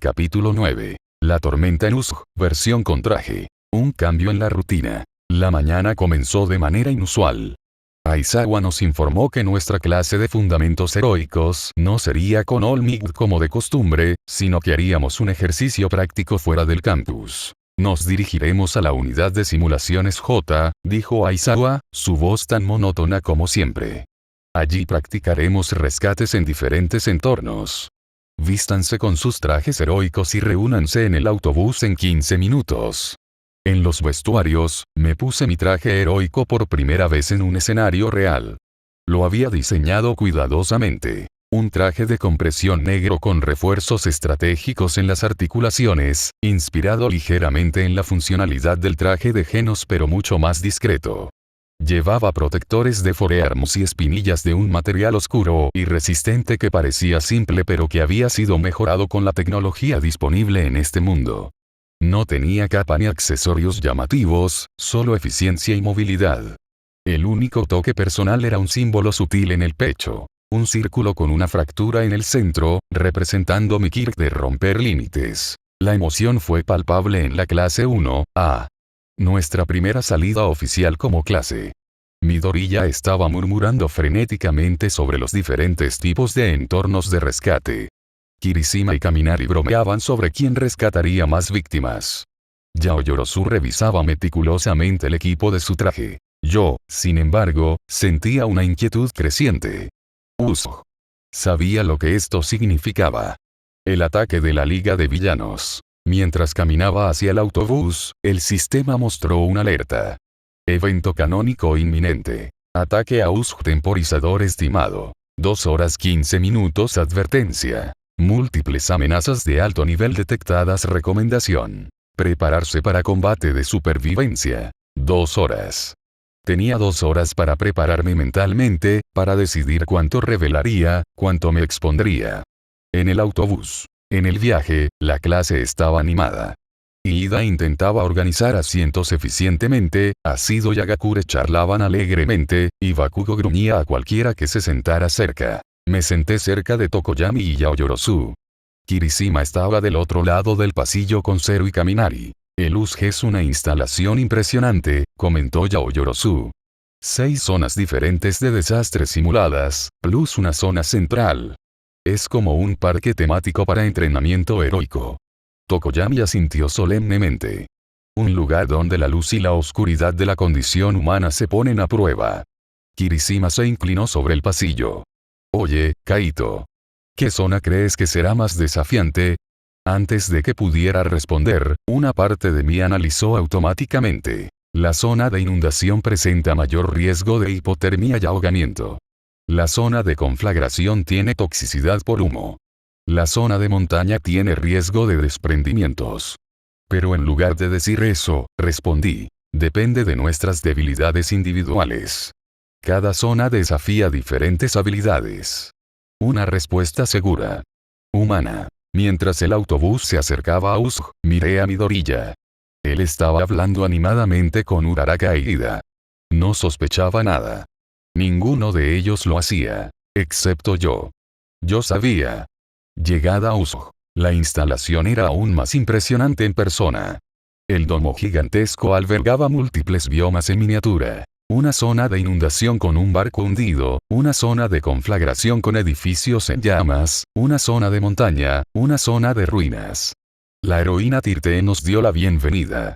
Capítulo 9. La tormenta en Uzg, versión con traje. Un cambio en la rutina. La mañana comenzó de manera inusual. Aizawa nos informó que nuestra clase de fundamentos heroicos no sería con Olmig como de costumbre, sino que haríamos un ejercicio práctico fuera del campus. Nos dirigiremos a la unidad de simulaciones J, dijo Aizawa, su voz tan monótona como siempre. Allí practicaremos rescates en diferentes entornos. Vístanse con sus trajes heroicos y reúnanse en el autobús en 15 minutos. En los vestuarios, me puse mi traje heroico por primera vez en un escenario real. Lo había diseñado cuidadosamente. Un traje de compresión negro con refuerzos estratégicos en las articulaciones, inspirado ligeramente en la funcionalidad del traje de Genos pero mucho más discreto. Llevaba protectores de forearms y espinillas de un material oscuro y resistente que parecía simple pero que había sido mejorado con la tecnología disponible en este mundo. No tenía capa ni accesorios llamativos, solo eficiencia y movilidad. El único toque personal era un símbolo sutil en el pecho. Un círculo con una fractura en el centro, representando mi quirk de romper límites. La emoción fue palpable en la clase 1A. Nuestra primera salida oficial como clase. Midoriya estaba murmurando frenéticamente sobre los diferentes tipos de entornos de rescate. Kirishima y Kaminari bromeaban sobre quién rescataría más víctimas. Yaoyorozu revisaba meticulosamente el equipo de su traje. Yo, sin embargo, sentía una inquietud creciente. Uzg. Sabía lo que esto significaba. El ataque de la Liga de Villanos. Mientras caminaba hacia el autobús, el sistema mostró una alerta. Evento canónico inminente. Ataque a Uzg temporizador estimado. 2 horas 15 minutos advertencia. Múltiples amenazas de alto nivel detectadas recomendación. Prepararse para combate de supervivencia. 2 horas. Tenía 2 horas para prepararme mentalmente, para decidir cuánto revelaría, cuánto me expondría. En el autobús. En el viaje, la clase estaba animada. Iida intentaba organizar asientos eficientemente, Asido y Agakure charlaban alegremente, y Bakugo gruñía a cualquiera que se sentara cerca. Me senté cerca de Tokoyami y Yaoyorozu. Kirishima estaba del otro lado del pasillo con Zero y Kaminari. El Uzg es una instalación impresionante, comentó Yaoyorozu. 6 zonas diferentes de desastres simuladas, plus una zona central. Es como un parque temático para entrenamiento heroico. Tokoyami asintió solemnemente. Un lugar donde la luz y la oscuridad de la condición humana se ponen a prueba. Kirishima se inclinó sobre el pasillo. Oye, Kaito. ¿Qué zona crees que será más desafiante? Antes de que pudiera responder, una parte de mí analizó automáticamente. La zona de inundación presenta mayor riesgo de hipotermia y ahogamiento. La zona de conflagración tiene toxicidad por humo. La zona de montaña tiene riesgo de desprendimientos. Pero en lugar de decir eso, respondí. Depende de nuestras debilidades individuales. Cada zona desafía diferentes habilidades. Una respuesta segura. Humana. Mientras el autobús se acercaba a Uzg, miré a Midoriya. Él estaba hablando animadamente con Uraraka e Iida. No sospechaba nada. Ninguno de ellos lo hacía, excepto yo. Yo sabía. Llegada a Uzg, la instalación era aún más impresionante en persona. El domo gigantesco albergaba múltiples biomas en miniatura. Una zona de inundación con un barco hundido, una zona de conflagración con edificios en llamas, una zona de montaña, una zona de ruinas. La heroína Tirte nos dio la bienvenida.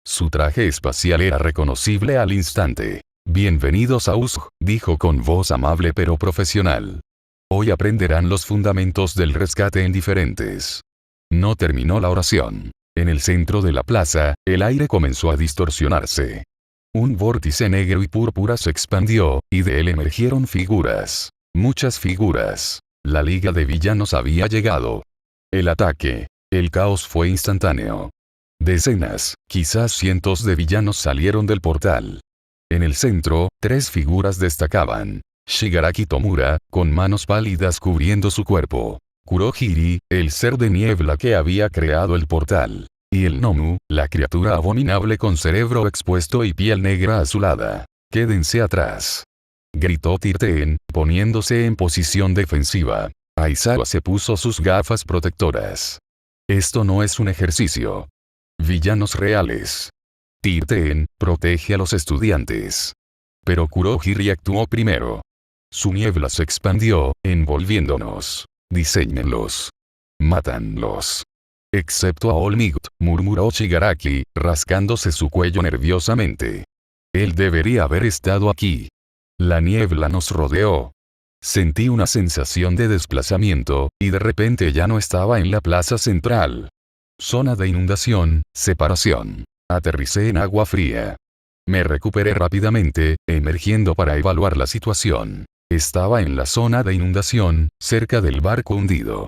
Su traje espacial era reconocible al instante. Bienvenidos a Uzg, dijo con voz amable pero profesional. Hoy aprenderán los fundamentos del rescate en diferentes. No terminó la oración. En el centro de la plaza, el aire comenzó a distorsionarse. Un vórtice negro y púrpura se expandió, y de él emergieron figuras. Muchas figuras. La Liga de Villanos había llegado. El ataque. El caos fue instantáneo. Decenas, quizás cientos de villanos salieron del portal. En el centro, 3 figuras destacaban. Shigaraki Tomura, con manos pálidas cubriendo su cuerpo. Kurohiri, el ser de niebla que había creado el portal. Y el Nomu, la criatura abominable con cerebro expuesto y piel negra azulada. Quédense atrás. Gritó Tirten, poniéndose en posición defensiva. Aizawa se puso sus gafas protectoras. Esto no es un ejercicio. Villanos reales. Tirten, protege a los estudiantes. Pero Kurohiri actuó primero. Su niebla se expandió, envolviéndonos. Diséñenlos. Mátanlos. Excepto a All Might, murmuró Shigaraki, rascándose su cuello nerviosamente. Él debería haber estado aquí. La niebla nos rodeó. Sentí una sensación de desplazamiento, y de repente ya no estaba en la plaza central. Zona de inundación, separación. Aterricé en agua fría. Me recuperé rápidamente, emergiendo para evaluar la situación. Estaba en la zona de inundación, cerca del barco hundido.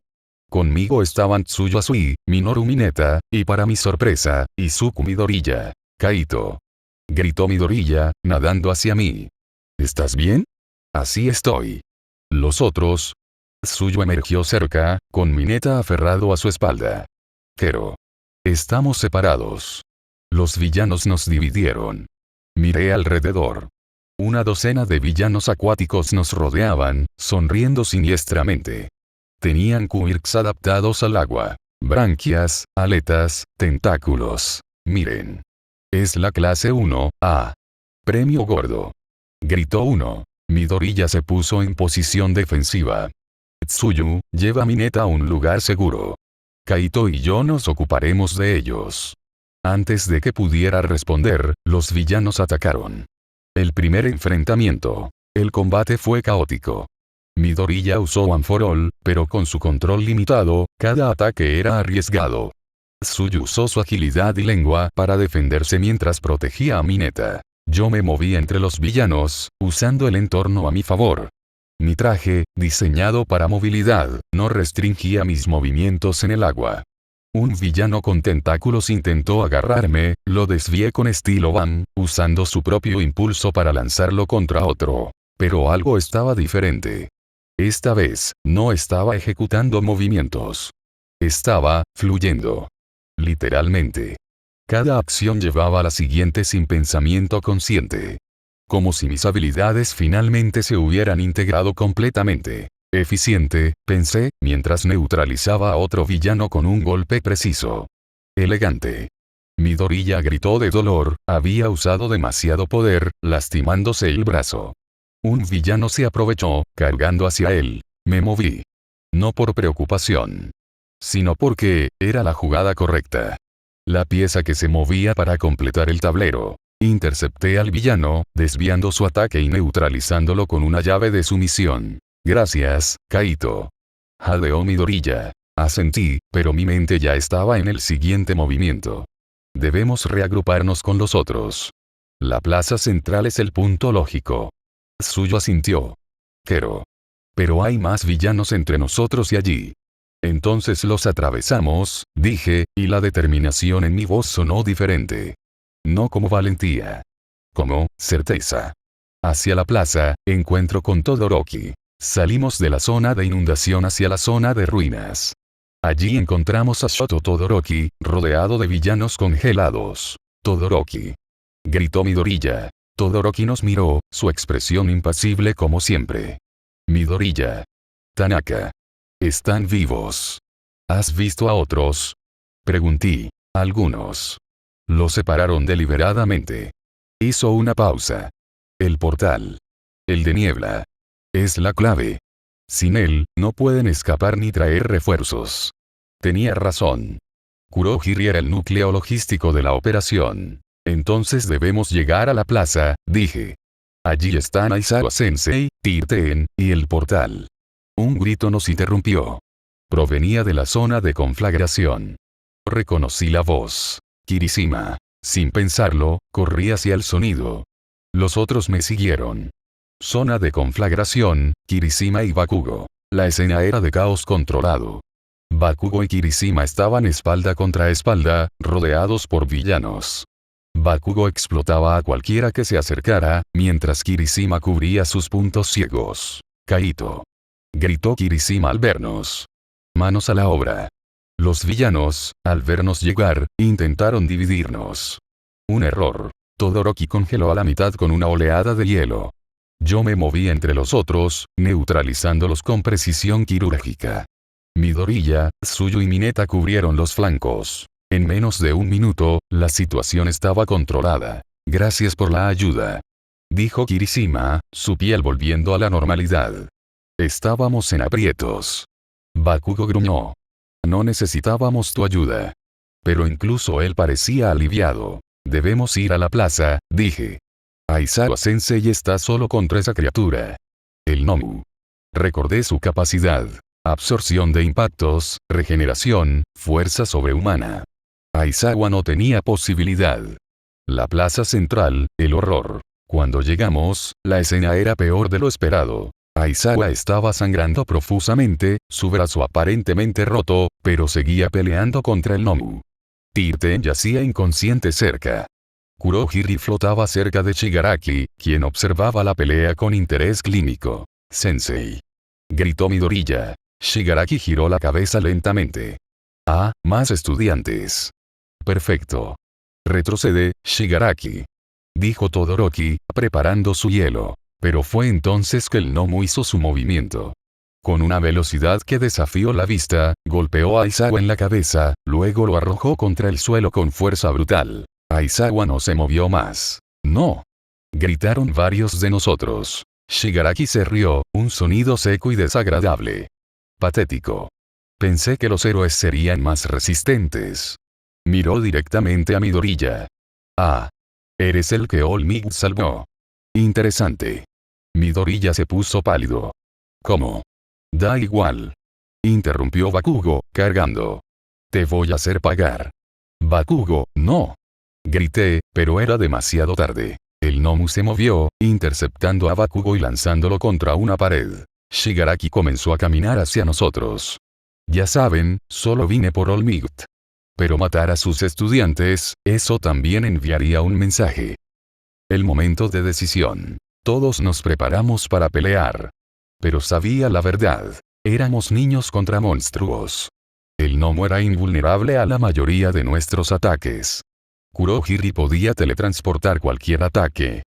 Conmigo estaban Tsuyasui, Minoru Mineta, y para mi sorpresa, Izuku Midoriya. Kaito. Gritó Midoriya, nadando hacia mí. ¿Estás bien? Así estoy. Los otros. Tsuyu emergió cerca, con Mineta aferrado a su espalda. Kero. Estamos separados. Los villanos nos dividieron. Miré alrededor. Una docena de villanos acuáticos nos rodeaban, sonriendo siniestramente. Tenían quirks adaptados al agua. Branquias, aletas, tentáculos. Miren. Es la clase 1A. Premio gordo. Gritó uno. Midoriya se puso en posición defensiva. Tsuyu, lleva a Mineta a un lugar seguro. Kaito y yo nos ocuparemos de ellos. Antes de que pudiera responder, los villanos atacaron. El primer enfrentamiento. El combate fue caótico. Midoriya usó One for All, pero con su control limitado, cada ataque era arriesgado. Tsuyu usó su agilidad y lengua para defenderse mientras protegía a Mineta. Yo me moví entre los villanos, usando el entorno a mi favor. Mi traje, diseñado para movilidad, no restringía mis movimientos en el agua. Un villano con tentáculos intentó agarrarme, lo desvié con estilo Bam, usando su propio impulso para lanzarlo contra otro. Pero algo estaba diferente. Esta vez, no estaba ejecutando movimientos. Estaba, fluyendo. Literalmente. Cada acción llevaba a la siguiente sin pensamiento consciente. Como si mis habilidades finalmente se hubieran integrado completamente. Eficiente, pensé, mientras neutralizaba a otro villano con un golpe preciso. Elegante. Midoriya gritó de dolor, había usado demasiado poder, lastimándose el brazo. Un villano se aprovechó, cargando hacia él. Me moví. No por preocupación. Sino porque, era la jugada correcta. La pieza que se movía para completar el tablero. Intercepté al villano, desviando su ataque y neutralizándolo con una llave de sumisión. Gracias, Kaito. Jadeó Midoriya. Asentí, pero mi mente ya estaba en el siguiente movimiento. Debemos reagruparnos con los otros. La plaza central es el punto lógico. Tsuyu asintió. Kero. Pero hay más villanos entre nosotros y allí. Entonces los atravesamos, dije, y la determinación en mi voz sonó diferente. No como valentía. Como, certeza. Hacia la plaza, encuentro con Todoroki. Salimos de la zona de inundación hacia la zona de ruinas. Allí encontramos a Shoto Todoroki, rodeado de villanos congelados. Todoroki. Gritó Midoriya. Todoroki nos miró, su expresión impasible como siempre. Midoriya. Tanaka. Están vivos. ¿Has visto a otros? Pregunté. Algunos. Los separaron deliberadamente. Hizo una pausa. El portal. El de niebla. Es la clave. Sin él, no pueden escapar ni traer refuerzos. Tenía razón. Kurohiri era el núcleo logístico de la operación. Entonces debemos llegar a la plaza, dije. Allí están Aizawa Sensei, Tirten, y el portal. Un grito nos interrumpió. Provenía de la zona de conflagración. Reconocí la voz. Kirishima. Sin pensarlo, corrí hacia el sonido. Los otros me siguieron. Zona de conflagración, Kirishima y Bakugo. La escena era de caos controlado. Bakugo y Kirishima estaban espalda contra espalda, rodeados por villanos. Bakugo explotaba a cualquiera que se acercara, mientras Kirishima cubría sus puntos ciegos. Kaito. Gritó Kirishima al vernos. Manos a la obra. Los villanos, al vernos llegar, intentaron dividirnos. Un error. Todoroki congeló a la mitad con una oleada de hielo. Yo me moví entre los otros, neutralizándolos con precisión quirúrgica. Midoriya, Tsuyu y Mineta cubrieron los flancos. En menos de un minuto, la situación estaba controlada. Gracias por la ayuda, dijo Kirishima, su piel volviendo a la normalidad. Estábamos en aprietos. Bakugo gruñó. No necesitábamos tu ayuda. Pero incluso él parecía aliviado. Debemos ir a la plaza, dije. Aizawa-sensei está solo contra esa criatura. El Nomu. Recordé su capacidad. Absorción de impactos, regeneración, fuerza sobrehumana. Aizawa no tenía posibilidad. La plaza central, el horror. Cuando llegamos, la escena era peor de lo esperado. Aizawa estaba sangrando profusamente, su brazo aparentemente roto, pero seguía peleando contra el Nomu. Tirten yacía inconsciente cerca. Kurohiri flotaba cerca de Shigaraki, quien observaba la pelea con interés clínico. «Sensei», gritó Midoriya. Shigaraki giró la cabeza lentamente. «Ah, más estudiantes». «Perfecto. Retrocede, Shigaraki», dijo Todoroki, preparando su hielo. Pero fue entonces que el Nomu hizo su movimiento. Con una velocidad que desafió la vista, golpeó a Aizawa en la cabeza, luego lo arrojó contra el suelo con fuerza brutal. Aizawa no se movió más. «¡No!», gritaron varios de nosotros. Shigaraki se rió, un sonido seco y desagradable. «Patético. Pensé que los héroes serían más resistentes». Miró directamente a Midoriya. «Ah. Eres el que All Might salvó. Interesante». Midoriya se puso pálido. «¿Cómo?». «Da igual», interrumpió Bakugo, cargando. «Te voy a hacer pagar». «Bakugo, no», grité, pero era demasiado tarde. El Nomu se movió, interceptando a Bakugo y lanzándolo contra una pared. Shigaraki comenzó a caminar hacia nosotros. «Ya saben, solo vine por All Might. Pero matar a sus estudiantes, eso también enviaría un mensaje». El momento de decisión. Todos nos preparamos para pelear. Pero sabía la verdad. Éramos niños contra monstruos. El Nomu era invulnerable a la mayoría de nuestros ataques. Kurohiri podía teletransportar cualquier ataque.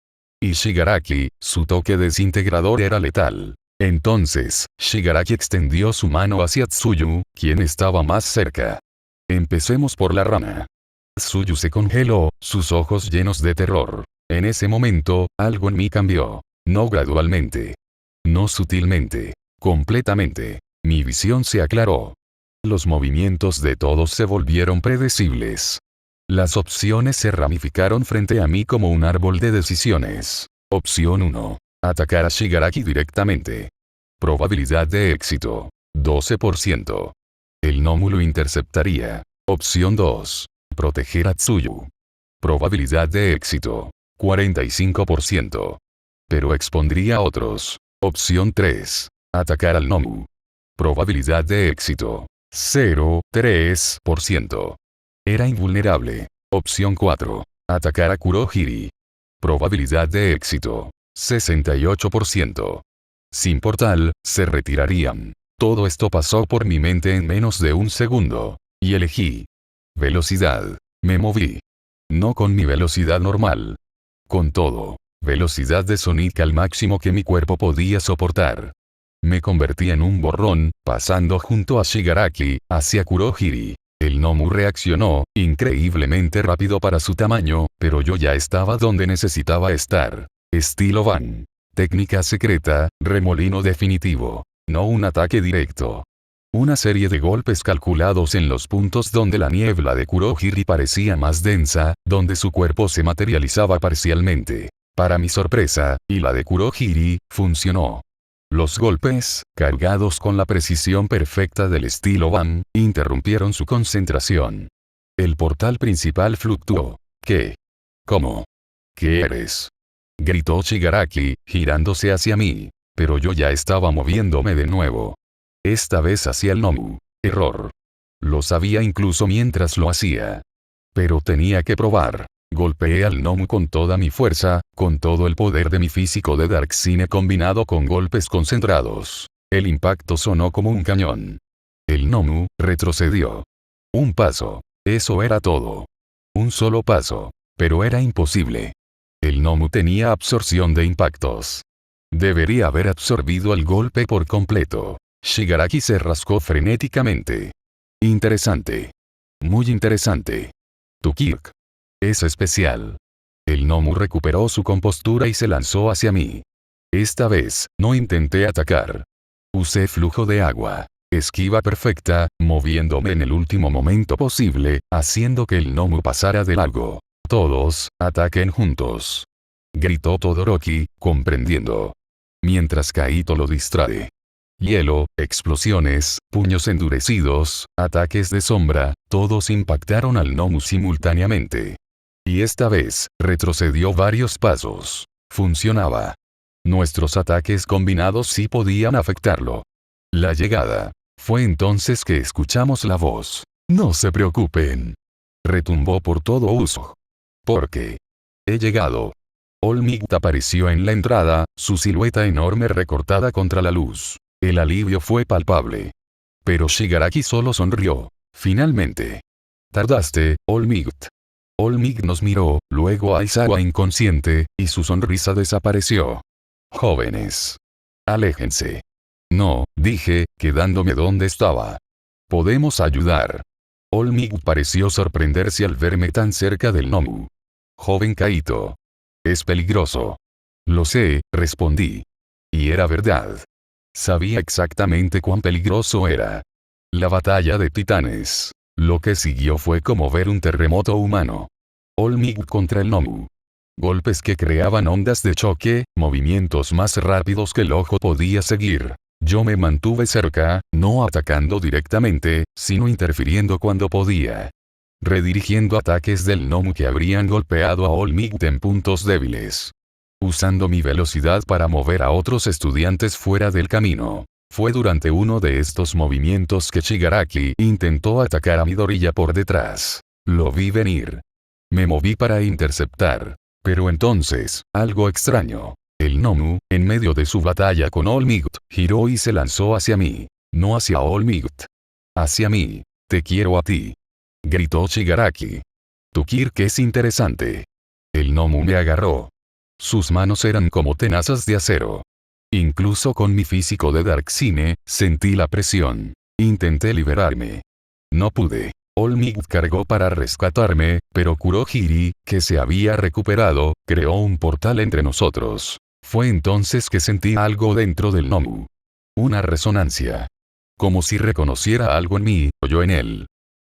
Y Shigaraki, su toque desintegrador era letal. Entonces, Shigaraki extendió su mano hacia Tsuyu, quien estaba más cerca. «Empecemos por la rana». Tsuyu se congeló, sus ojos llenos de terror. En ese momento, algo en mí cambió. No gradualmente. No sutilmente. Completamente. Mi visión se aclaró. Los movimientos de todos se volvieron predecibles. Las opciones se ramificaron frente a mí como un árbol de decisiones. Opción 1. Atacar a Shigaraki directamente. Probabilidad de éxito. 12%. El Nomu lo interceptaría. Opción 2. Proteger a Tsuyu. Probabilidad de éxito. 45%. Pero expondría a otros. Opción 3. Atacar al Nomu. Probabilidad de éxito. 0,3%. Era invulnerable. Opción 4. Atacar a Kurohiri. Probabilidad de éxito. 68%. Sin portal, se retirarían. Todo esto pasó por mi mente en menos de un segundo. Y elegí. Velocidad. Me moví. No con mi velocidad normal. Con todo. Velocidad de Sonic al máximo que mi cuerpo podía soportar. Me convertí en un borrón, pasando junto a Shigaraki, hacia Kurohiri. El Nomu reaccionó, increíblemente rápido para su tamaño, pero yo ya estaba donde necesitaba estar. Estilo Van. Técnica secreta, remolino definitivo. No un ataque directo. Una serie de golpes calculados en los puntos donde la niebla de Kurohiri parecía más densa, donde su cuerpo se materializaba parcialmente. Para mi sorpresa, y la de Kurohiri, funcionó. Los golpes, cargados con la precisión perfecta del estilo Van, interrumpieron su concentración. El portal principal fluctuó. ¿Qué? ¿Cómo? ¿Qué eres?, gritó Shigaraki, girándose hacia mí. Pero yo ya estaba moviéndome de nuevo. Esta vez hacia el Nomu. Error. Lo sabía incluso mientras lo hacía. Pero tenía que probar. Golpeé al Nomu con toda mi fuerza, con todo el poder de mi físico de Darksine combinado con golpes concentrados. El impacto sonó como un cañón. El Nomu retrocedió. Un paso. Eso era todo. Un solo paso. Pero era imposible. El Nomu tenía absorción de impactos. Debería haber absorbido el golpe por completo. Shigaraki se rascó frenéticamente. Interesante. Muy interesante. Tu Kirk. Es especial. El Nomu recuperó su compostura y se lanzó hacia mí. Esta vez, no intenté atacar. Usé flujo de agua. Esquiva perfecta, moviéndome en el último momento posible, haciendo que el Nomu pasara de largo. Todos, ataquen juntos. Gritó Todoroki, comprendiendo. Mientras Kaito lo distrae. Hielo, explosiones, puños endurecidos, ataques de sombra, todos impactaron al Nomu simultáneamente. Y esta vez, retrocedió varios pasos. Funcionaba. Nuestros ataques combinados sí podían afectarlo. La llegada. Fue entonces que escuchamos la voz. No se preocupen. Retumbó por todo Usopp. Porque he llegado. All Might apareció en la entrada, su silueta enorme recortada contra la luz. El alivio fue palpable. Pero Shigaraki solo sonrió. Finalmente. Tardaste, All Might. All Might nos miró, luego a Aizawa inconsciente, y su sonrisa desapareció. Jóvenes. Aléjense. No, dije, quedándome donde estaba. Podemos ayudar. All Might pareció sorprenderse al verme tan cerca del Nomu. Joven Kaito. Es peligroso. Lo sé, respondí. Y era verdad. Sabía exactamente cuán peligroso era. La batalla de titanes. Lo que siguió fue como ver un terremoto humano. All Might contra el Nomu. Golpes que creaban ondas de choque, movimientos más rápidos que el ojo podía seguir. Yo me mantuve cerca, no atacando directamente, sino interfiriendo cuando podía. Redirigiendo ataques del Nomu que habrían golpeado a All Might en puntos débiles. Usando mi velocidad para mover a otros estudiantes fuera del camino. Fue durante uno de estos movimientos que Shigaraki intentó atacar a Midoriya por detrás. Lo vi venir. Me moví para interceptar. Pero entonces, algo extraño. El Nomu, en medio de su batalla con All Might, giró y se lanzó hacia mí. No hacia All Might. Hacia mí. Te quiero a ti. Gritó Shigaraki. Tu Kirk es interesante. El Nomu me agarró. Sus manos eran como tenazas de acero. Incluso con mi físico de Darksine, sentí la presión. Intenté liberarme. No pude. All Might cargó para rescatarme, pero Kurohiri, que se había recuperado, creó un portal entre nosotros. Fue entonces que sentí algo dentro del Nomu. Una resonancia. Como si reconociera algo en mí, o yo en él.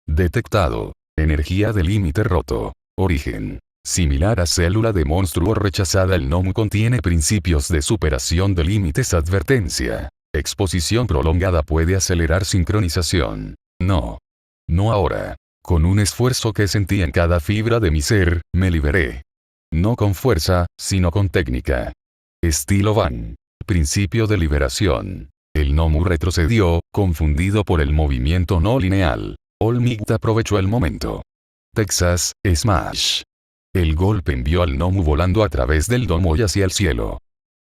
Detectado. Energía de límite roto. Origen. Similar a célula de monstruo rechazada, el Nomu contiene principios de superación de límites. Advertencia. Exposición prolongada puede acelerar sincronización. No. No ahora. Con un esfuerzo que sentí en cada fibra de mi ser, me liberé. No con fuerza, sino con técnica. Estilo Van. Principio de liberación. El Nomu retrocedió, confundido por el movimiento no lineal. All Might aprovechó el momento. Texas, Smash. El golpe envió al Nomu volando a través del domo y hacia el cielo.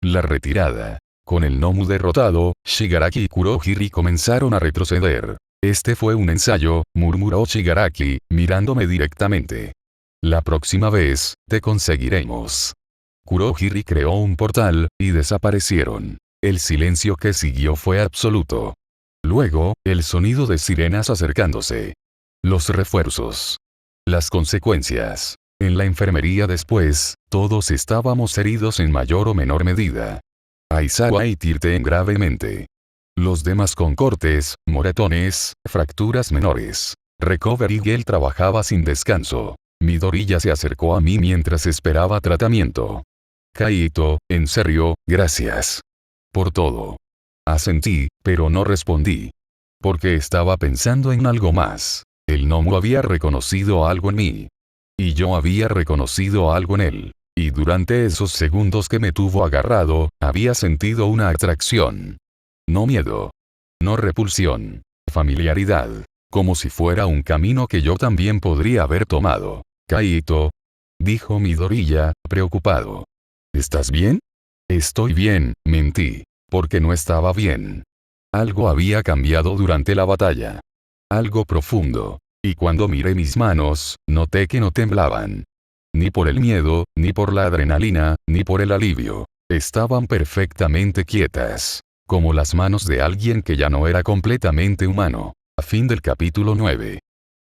La retirada. Con el Nomu derrotado, Shigaraki y Kurohiri comenzaron a retroceder. Este fue un ensayo, murmuró Shigaraki, mirándome directamente. La próxima vez, te conseguiremos. Kurohiri creó un portal, y desaparecieron. El silencio que siguió fue absoluto. Luego, el sonido de sirenas acercándose. Los refuerzos. Las consecuencias. En la enfermería después, todos estábamos heridos en mayor o menor medida. Aizawa y Tirten gravemente. Los demás con cortes, moretones, fracturas menores. Recovery Girl trabajaba sin descanso. Midoriya se acercó a mí mientras esperaba tratamiento. Kaito, en serio, gracias. Por todo. Asentí, pero no respondí. Porque estaba pensando en algo más. El Nomu había reconocido algo en mí. Y yo había reconocido algo en él. Y durante esos segundos que me tuvo agarrado, había sentido una atracción. No miedo. No repulsión. Familiaridad. Como si fuera un camino que yo también podría haber tomado. Kaito. Dijo Midoriya, preocupado. ¿Estás bien? Estoy bien, mentí. Porque no estaba bien. Algo había cambiado durante la batalla. Algo profundo. Y cuando miré mis manos, noté que no temblaban. Ni por el miedo, ni por la adrenalina, ni por el alivio. Estaban perfectamente quietas. como las manos de alguien que ya no era completamente humano. A fin del capítulo 9.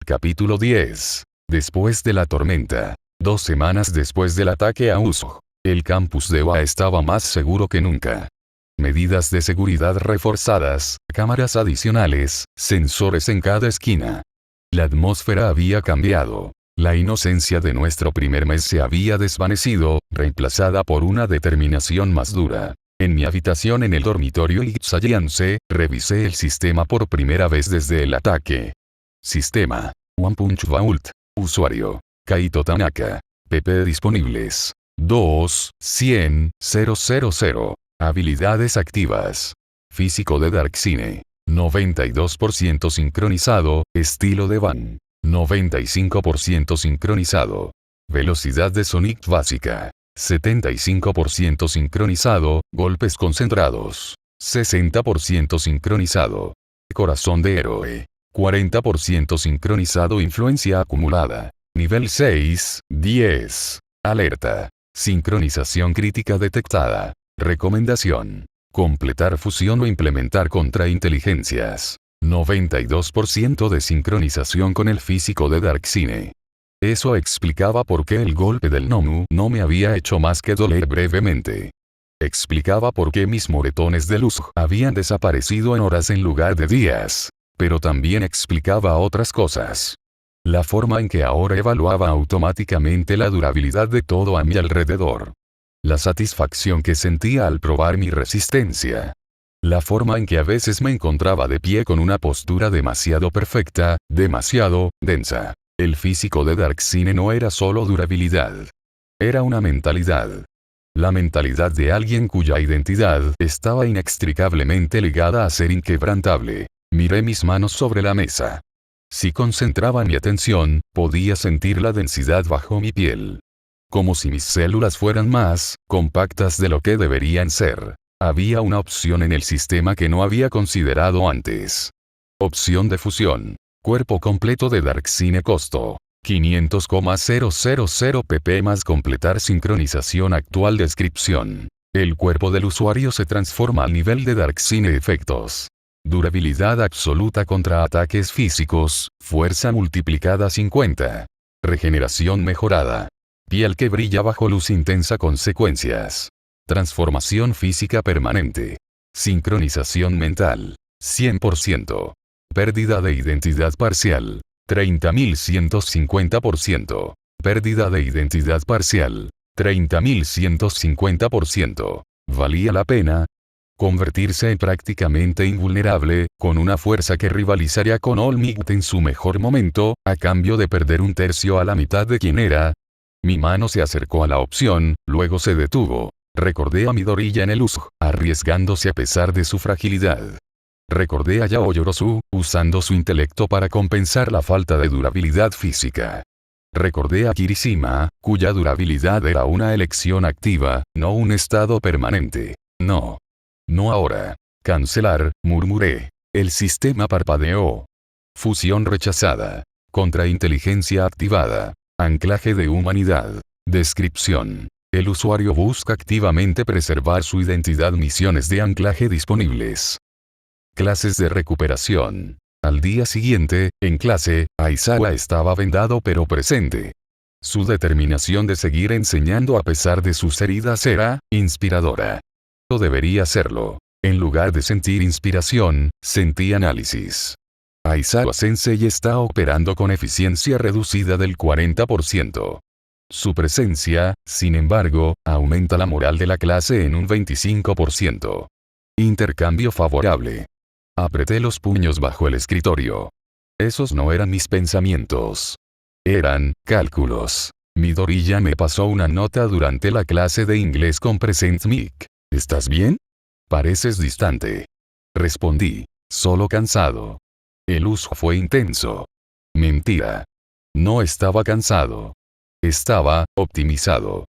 Capítulo 10. Después de la tormenta. 2 semanas después del ataque a Uso, el campus de UA estaba más seguro que nunca. Medidas de seguridad reforzadas, cámaras adicionales, sensores en cada esquina. La atmósfera había cambiado. La inocencia de nuestro primer mes se había desvanecido, reemplazada por una determinación más dura. En mi habitación en el dormitorio Ipsayense, revisé el sistema por primera vez desde el ataque. Sistema. One Punch Vault. Usuario. Kaito Tanaka. PP disponibles. 2-100-000. Habilidades activas. Físico de Darkseid. 92% sincronizado, estilo de Van. 95% sincronizado. Velocidad de Sonic básica. 75% sincronizado, golpes concentrados. 60% sincronizado. Corazón de héroe. 40% sincronizado, influencia acumulada. Nivel 6, 10. Alerta. Sincronización crítica detectada. Recomendación. Completar fusión o implementar contrainteligencias. 92% de sincronización con el físico de Darkseid. Eso explicaba por qué el golpe del Nomu no me había hecho más que doler brevemente. Explicaba por qué mis moretones de luz habían desaparecido en horas en lugar de días. Pero también explicaba otras cosas. La forma en que ahora evaluaba automáticamente la durabilidad de todo a mi alrededor. La satisfacción que sentía al probar mi resistencia. La forma en que a veces me encontraba de pie con una postura demasiado perfecta, demasiado densa. El físico de Darkseid no era solo durabilidad. Era una mentalidad. La mentalidad de alguien cuya identidad estaba inextricablemente ligada a ser inquebrantable. Miré mis manos sobre la mesa. Si concentraba mi atención, podía sentir la densidad bajo mi piel. Como si mis células fueran más compactas de lo que deberían ser. Había una opción en el sistema que no había considerado antes. Opción de fusión. Cuerpo completo de Darkseid costo. 500,000 pp más completar sincronización actual descripción. El cuerpo del usuario se transforma al nivel de Darkseid efectos. Durabilidad absoluta contra ataques físicos, fuerza multiplicada 50. Regeneración mejorada. Piel que brilla bajo luz intensa consecuencias. Transformación física permanente. Sincronización mental. 100%. Pérdida de identidad parcial. 30.150%. Pérdida de identidad parcial. 30.150%. ¿Valía la pena? Convertirse en prácticamente invulnerable, con una fuerza que rivalizaría con All Might en su mejor momento, a cambio de perder un tercio a la mitad de quien era. Mi mano se acercó a la opción, luego se detuvo. Recordé a Midoriya en el uso, arriesgándose a pesar de su fragilidad. Recordé a Yaoyorozu, usando su intelecto para compensar la falta de durabilidad física. Recordé a Kirishima, cuya durabilidad era una elección activa, no un estado permanente. No. No ahora. Cancelar, murmuré. El sistema parpadeó. Fusión rechazada. Contrainteligencia activada. Anclaje de humanidad. Descripción. El usuario busca activamente preservar su identidad. Misiones de anclaje disponibles. Clases de recuperación. Al día siguiente, en clase, Aizawa estaba vendado pero presente. Su determinación de seguir enseñando a pesar de sus heridas era inspiradora. O debería serlo. En lugar de sentir inspiración, sentí análisis. Aizawa Sensei está operando con eficiencia reducida del 40%. Su presencia, sin embargo, aumenta la moral de la clase en un 25%. Intercambio favorable. Apreté los puños bajo el escritorio. Esos no eran mis pensamientos. Eran cálculos. Midoriya me pasó una nota durante la clase de inglés con Present Mic. ¿Estás bien? Pareces distante. Respondí. Solo cansado. El uso fue intenso. Mentira. No estaba cansado. Estaba optimizado.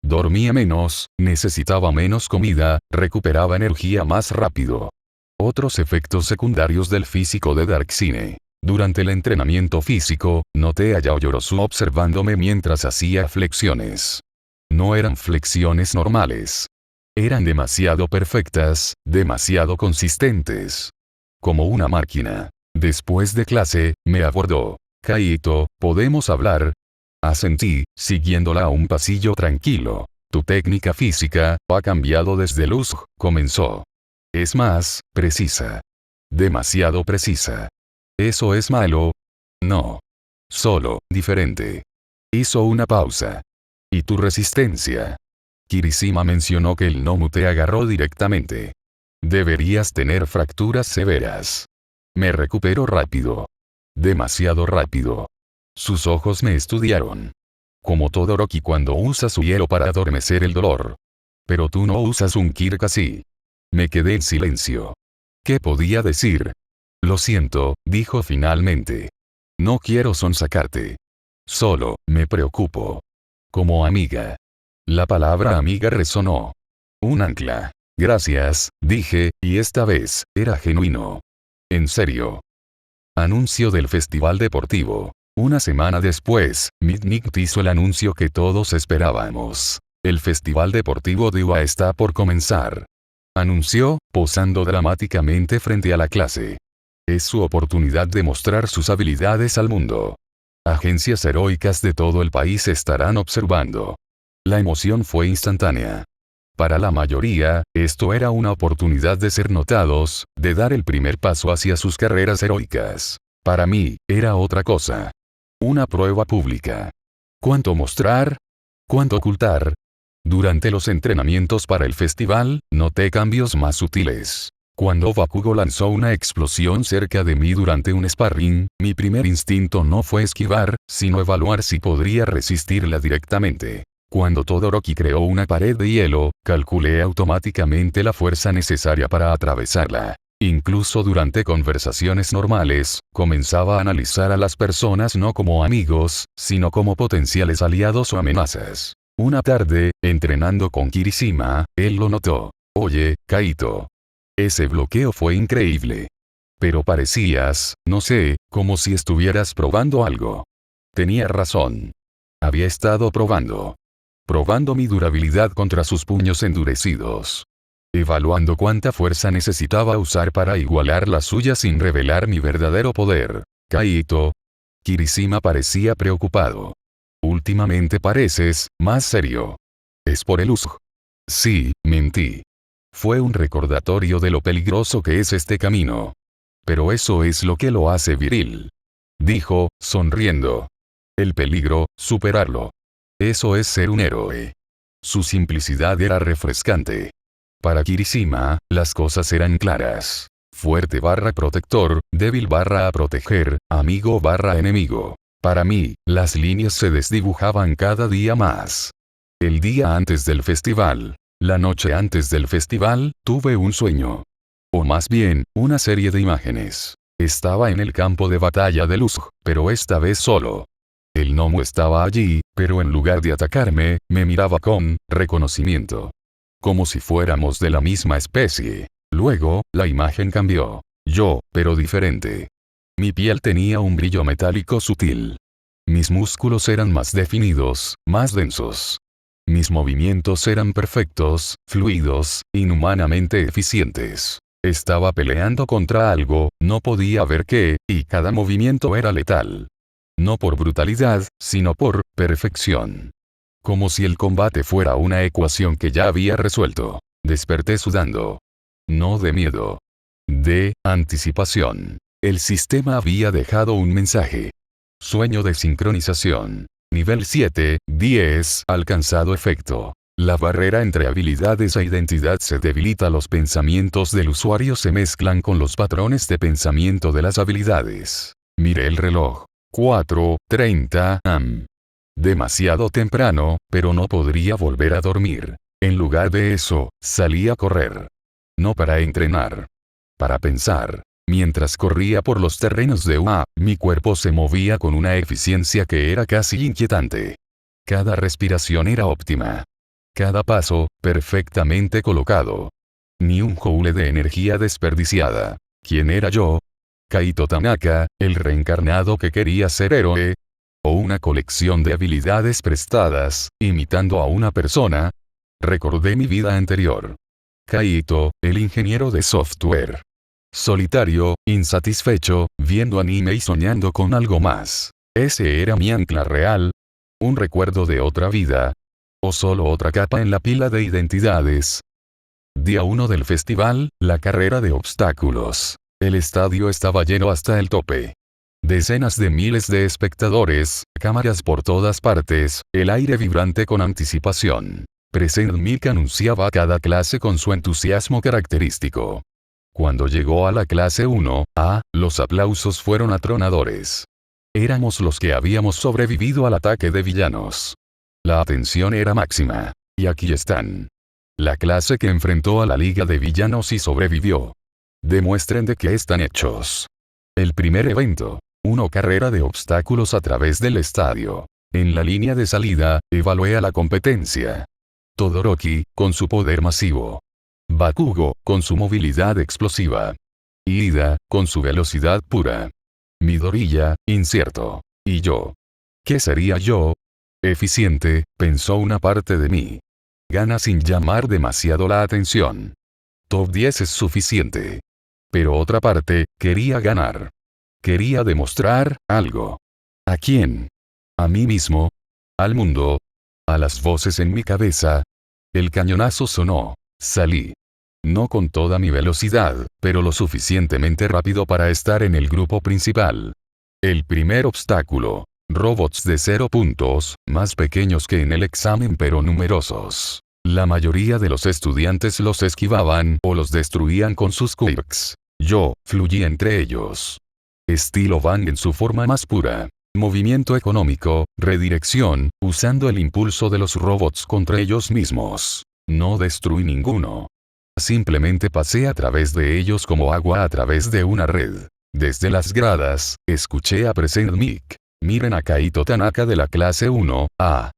Dormía menos, necesitaba menos comida, recuperaba energía más rápido. Otros efectos secundarios del físico de Darkseid. Durante el entrenamiento físico, noté a Yaoyorozu observándome mientras hacía flexiones. No eran flexiones normales. Eran demasiado perfectas, demasiado consistentes. Como una máquina. Después de clase, me abordó. Kaito, ¿podemos hablar? Asentí, siguiéndola a un pasillo tranquilo. Tu técnica física ha cambiado desde luz, comenzó. Es más, precisa. Demasiado precisa. ¿Eso es malo? No. Solo, diferente. Hizo una pausa. ¿Y tu resistencia? Kirishima mencionó que el Nomu te agarró directamente. Deberías tener fracturas severas. Me recupero rápido. Demasiado rápido. Sus ojos me estudiaron. Como Todoroki cuando usa su hielo para adormecer el dolor. Pero tú no usas un Kirk-así. Me quedé en silencio. ¿Qué podía decir? Lo siento, dijo finalmente. No quiero sonsacarte. Solo, me preocupo. Como amiga. La palabra amiga resonó. Un ancla. Gracias, dije, y esta vez, era genuino. En serio. Anuncio del festival deportivo. Una semana después, Midnight hizo el anuncio que todos esperábamos. El festival deportivo de UA está por comenzar. Anunció, posando dramáticamente frente a la clase. Es su oportunidad de mostrar sus habilidades al mundo. Agencias heroicas de todo el país estarán observando. La emoción fue instantánea. Para la mayoría, esto era una oportunidad de ser notados, de dar el primer paso hacia sus carreras heroicas. Para mí, era otra cosa. Una prueba pública. ¿Cuánto mostrar? ¿Cuánto ocultar? Durante los entrenamientos para el festival, noté cambios más sutiles. Cuando Bakugo lanzó una explosión cerca de mí durante un sparring, mi primer instinto no fue esquivar, sino evaluar si podría resistirla directamente. Cuando Todoroki creó una pared de hielo, calculé automáticamente la fuerza necesaria para atravesarla. Incluso durante conversaciones normales, comenzaba a analizar a las personas no como amigos, sino como potenciales aliados o amenazas. Una tarde, entrenando con Kirishima, él lo notó. Oye, Kaito. Ese bloqueo fue increíble. Pero parecías, no sé, como si estuvieras probando algo. Tenía razón. Había estado probando mi durabilidad contra sus puños endurecidos. Evaluando cuánta fuerza necesitaba usar para igualar la suya sin revelar mi verdadero poder. Kaito. Kirishima parecía preocupado. Últimamente pareces, más serio. ¿Es por el uso? Sí, mentí. Fue un recordatorio de lo peligroso que es este camino. Pero eso es lo que lo hace viril. Dijo, sonriendo. El peligro, superarlo. Eso es ser un héroe. Su simplicidad era refrescante. Para Kirishima, las cosas eran claras. Fuerte / protector, débil / a proteger, amigo / enemigo. Para mí, las líneas se desdibujaban cada día más. El día antes del festival, la noche antes del festival, tuve un sueño. O más bien, una serie de imágenes. Estaba en el campo de batalla de Luz, pero esta vez solo. El Nomu estaba allí, pero en lugar de atacarme, me miraba con reconocimiento. Como si fuéramos de la misma especie. Luego, la imagen cambió. Yo, pero diferente. Mi piel tenía un brillo metálico sutil. Mis músculos eran más definidos, más densos. Mis movimientos eran perfectos, fluidos, inhumanamente eficientes. Estaba peleando contra algo, no podía ver qué, y cada movimiento era letal. No por brutalidad, sino por perfección. Como si el combate fuera una ecuación que ya había resuelto. Desperté sudando. No de miedo. De anticipación. El sistema había dejado un mensaje. Sueño de sincronización. Nivel 7, 10, alcanzado efecto. La barrera entre habilidades e identidad se debilita. Los pensamientos del usuario se mezclan con los patrones de pensamiento de las habilidades. Miré el reloj. 4:30 am. Demasiado temprano, pero no podría volver a dormir. En lugar de eso, salí a correr. No para entrenar. Para pensar. Mientras corría por los terrenos de UA, mi cuerpo se movía con una eficiencia que era casi inquietante. Cada respiración era óptima. Cada paso, perfectamente colocado. Ni un joule de energía desperdiciada. ¿Quién era yo? Kaito Tanaka, el reencarnado que quería ser héroe. O una colección de habilidades prestadas, imitando a una persona. Recordé mi vida anterior. Kaito, el ingeniero de software. Solitario, insatisfecho, viendo anime y soñando con algo más. ¿Ese era mi ancla real? ¿Un recuerdo de otra vida? ¿O solo otra capa en la pila de identidades? Día 1 del festival, la carrera de obstáculos. El estadio estaba lleno hasta el tope. Decenas de miles de espectadores, cámaras por todas partes, el aire vibrante con anticipación. Present Mic anunciaba cada clase con su entusiasmo característico. Cuando llegó a la clase 1A, los aplausos fueron atronadores. Éramos los que habíamos sobrevivido al ataque de villanos. La atención era máxima. Y aquí están. La clase que enfrentó a la Liga de Villanos y sobrevivió. Demuestren de qué están hechos. El primer evento. Carrera de obstáculos a través del estadio. En la línea de salida, evalué a la competencia. Todoroki, con su poder masivo. Bakugo, con su movilidad explosiva. Ida, con su velocidad pura. Midoriya, incierto. ¿Y yo? ¿Qué sería yo? Eficiente, pensó una parte de mí. Gana sin llamar demasiado la atención. Top 10 es suficiente. Pero otra parte, quería ganar. Quería demostrar algo. ¿A quién? ¿A mí mismo? ¿Al mundo? ¿A las voces en mi cabeza? El cañonazo sonó. Salí. No con toda mi velocidad, pero lo suficientemente rápido para estar en el grupo principal. El primer obstáculo. Robots de 0 puntos, más pequeños que en el examen pero numerosos. La mayoría de los estudiantes los esquivaban o los destruían con sus quirks. Yo, fluí entre ellos. Estilo Bang en su forma más pura. Movimiento económico, redirección, usando el impulso de los robots contra ellos mismos. No destruí ninguno. Simplemente pasé a través de ellos como agua a través de una red. Desde las gradas, escuché a Present Mic. Miren a Kaito Tanaka de la clase 1A.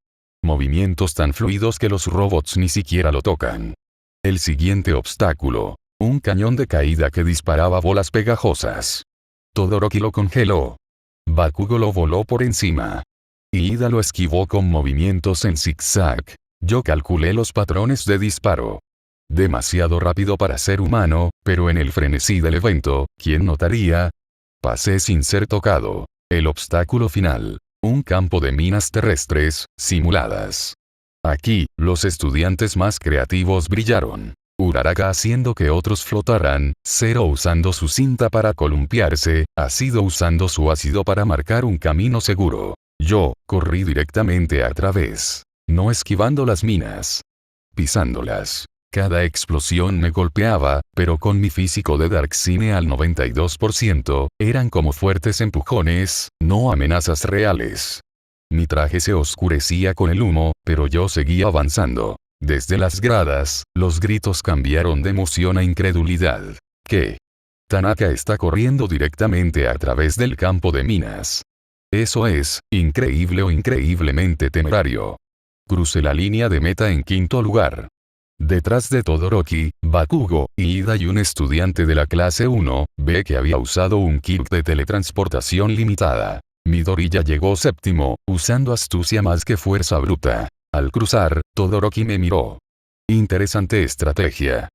Movimientos tan fluidos que los robots ni siquiera lo tocan. El siguiente obstáculo. Un cañón de caída que disparaba bolas pegajosas. Todoroki lo congeló. Bakugo lo voló por encima. Ida lo esquivó con movimientos en zigzag. Yo calculé los patrones de disparo. Demasiado rápido para ser humano, pero en el frenesí del evento, ¿quién notaría? Pasé sin ser tocado. El obstáculo final. Un campo de minas terrestres, simuladas. Aquí, los estudiantes más creativos brillaron. Uraraka haciendo que otros flotaran, Zero usando su cinta para columpiarse, Ácido usando su ácido para marcar un camino seguro. Yo, corrí directamente a través. No esquivando las minas. Pisándolas. Cada explosión me golpeaba, pero con mi físico de Darkseid al 92%, eran como fuertes empujones, no amenazas reales. Mi traje se oscurecía con el humo, pero yo seguía avanzando. Desde las gradas, los gritos cambiaron de emoción a incredulidad. ¿Qué? Tanaka está corriendo directamente a través del campo de minas. Eso es, increíble o increíblemente temerario. Crucé la línea de meta en quinto lugar. Detrás de Todoroki, Bakugo, Ida y un estudiante de la clase 1B que había usado un kit de teletransportación limitada. Midoriya llegó séptimo, usando astucia más que fuerza bruta. Al cruzar, Todoroki me miró. Interesante estrategia.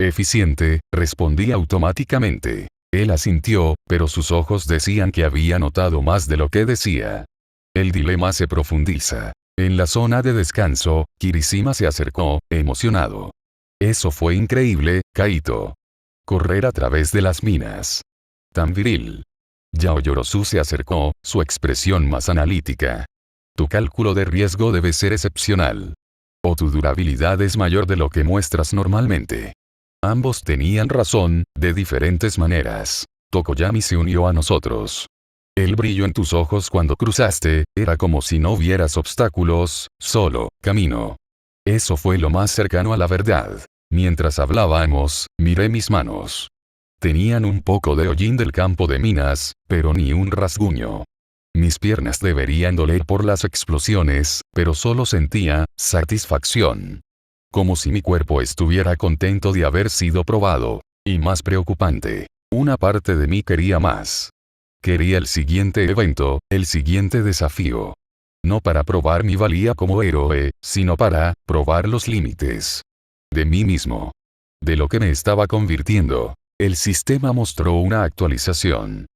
Eficiente, respondí automáticamente. Él asintió, pero sus ojos decían que había notado más de lo que decía. El dilema se profundiza. En la zona de descanso, Kirishima se acercó, emocionado. Eso fue increíble, Kaito. Correr a través de las minas. Tan viril. Yaoyorozu se acercó, su expresión más analítica. Tu cálculo de riesgo debe ser excepcional. O tu durabilidad es mayor de lo que muestras normalmente. Ambos tenían razón, de diferentes maneras. Tokoyami se unió a nosotros. El brillo en tus ojos cuando cruzaste, era como si no vieras obstáculos, solo, camino. Eso fue lo más cercano a la verdad. Mientras hablábamos, miré mis manos. Tenían un poco de hollín del campo de minas, pero ni un rasguño. Mis piernas deberían doler por las explosiones, pero solo sentía satisfacción. Como si mi cuerpo estuviera contento de haber sido probado. Y más preocupante, una parte de mí quería más. Quería el siguiente evento, el siguiente desafío. No para probar mi valía como héroe, sino para probar los límites de mí mismo. De lo que me estaba convirtiendo. El sistema mostró una actualización.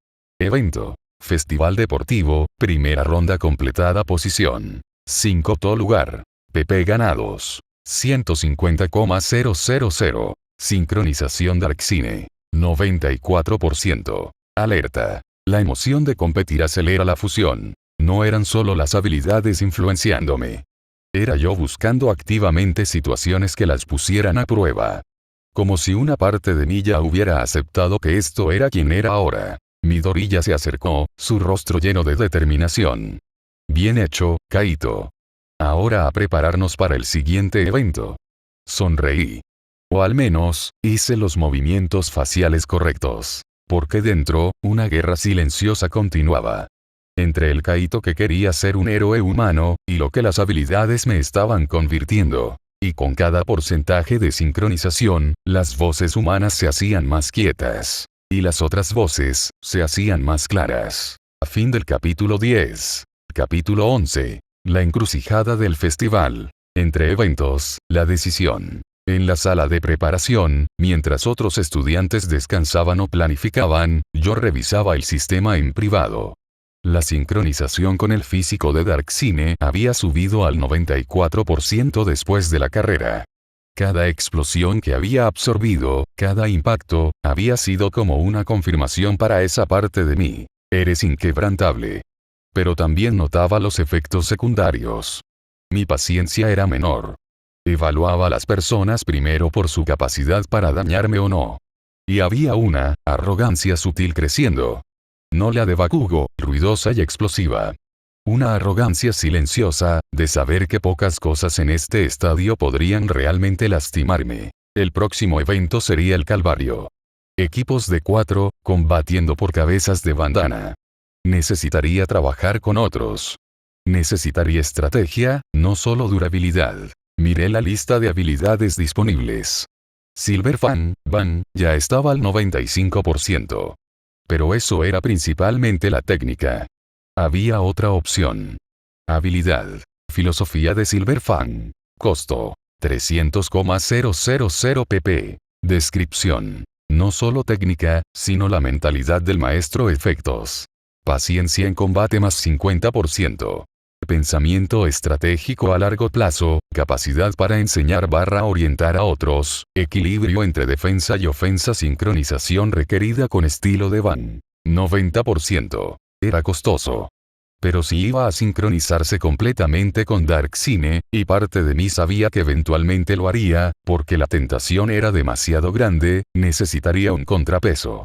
Evento. Festival deportivo, primera ronda completada posición. 5 to lugar. PP ganados. 150,000. Sincronización Darkcine. 94%. Alerta. La emoción de competir acelera la fusión. No eran solo las habilidades influenciándome. Era yo buscando activamente situaciones que las pusieran a prueba. Como si una parte de mí ya hubiera aceptado que esto era quien era ahora. Midoriya se acercó, su rostro lleno de determinación. Bien hecho, Kaito. Ahora a prepararnos para el siguiente evento. Sonreí. O al menos, hice los movimientos faciales correctos. Porque dentro, una guerra silenciosa continuaba. Entre el Kaito que quería ser un héroe humano, y lo que las habilidades me estaban convirtiendo. Y con cada porcentaje de sincronización, las voces humanas se hacían más quietas. Y las otras voces, se hacían más claras. A fin del capítulo 10. Capítulo 11. La encrucijada del festival. Entre eventos, la decisión. En la sala de preparación, mientras otros estudiantes descansaban o planificaban, yo revisaba el sistema en privado. La sincronización con el físico de Darkcine había subido al 94% después de la carrera. Cada explosión que había absorbido, cada impacto, había sido como una confirmación para esa parte de mí. Eres inquebrantable. Pero también notaba los efectos secundarios. Mi paciencia era menor. Evaluaba a las personas primero por su capacidad para dañarme o no. Y había una arrogancia sutil creciendo. No la de Bakugo, ruidosa y explosiva. Una arrogancia silenciosa, de saber que pocas cosas en este estadio podrían realmente lastimarme. El próximo evento sería el Calvario. Equipos de 4, combatiendo por cabezas de bandana. Necesitaría trabajar con otros. Necesitaría estrategia, no solo durabilidad. Miré la lista de habilidades disponibles. Silver Fan, ya estaba al 95%. Pero eso era principalmente la técnica. Había otra opción. Habilidad. Filosofía de Silver Fan. Costo. 300,000 pp. Descripción. No solo técnica, sino la mentalidad del maestro. Efectos. Paciencia en combate más 50%. Pensamiento estratégico a largo plazo, capacidad para enseñar/orientar a otros, equilibrio entre defensa y ofensa, sincronización requerida con estilo de Van. 90%. Era costoso. Pero si iba a sincronizarse completamente con Darkcine, y parte de mí sabía que eventualmente lo haría, porque la tentación era demasiado grande, necesitaría un contrapeso.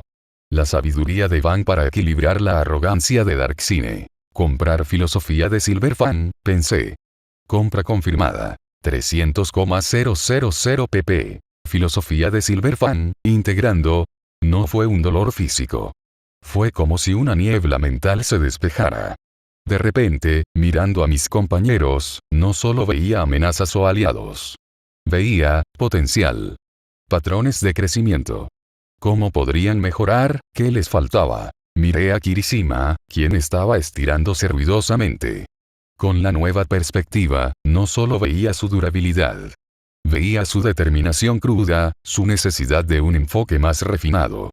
La sabiduría de Van para equilibrar la arrogancia de Darkcine. Comprar filosofía de Silver Fan, pensé. Compra confirmada. 300,000 pp. Filosofía de Silver Fan, integrando. No fue un dolor físico. Fue como si una niebla mental se despejara. De repente, mirando a mis compañeros, no solo veía amenazas o aliados. Veía potencial. Patrones de crecimiento. ¿Cómo podrían mejorar? ¿Qué les faltaba? Miré a Kirishima, quien estaba estirándose ruidosamente. Con la nueva perspectiva, no solo veía su durabilidad. Veía su determinación cruda, su necesidad de un enfoque más refinado.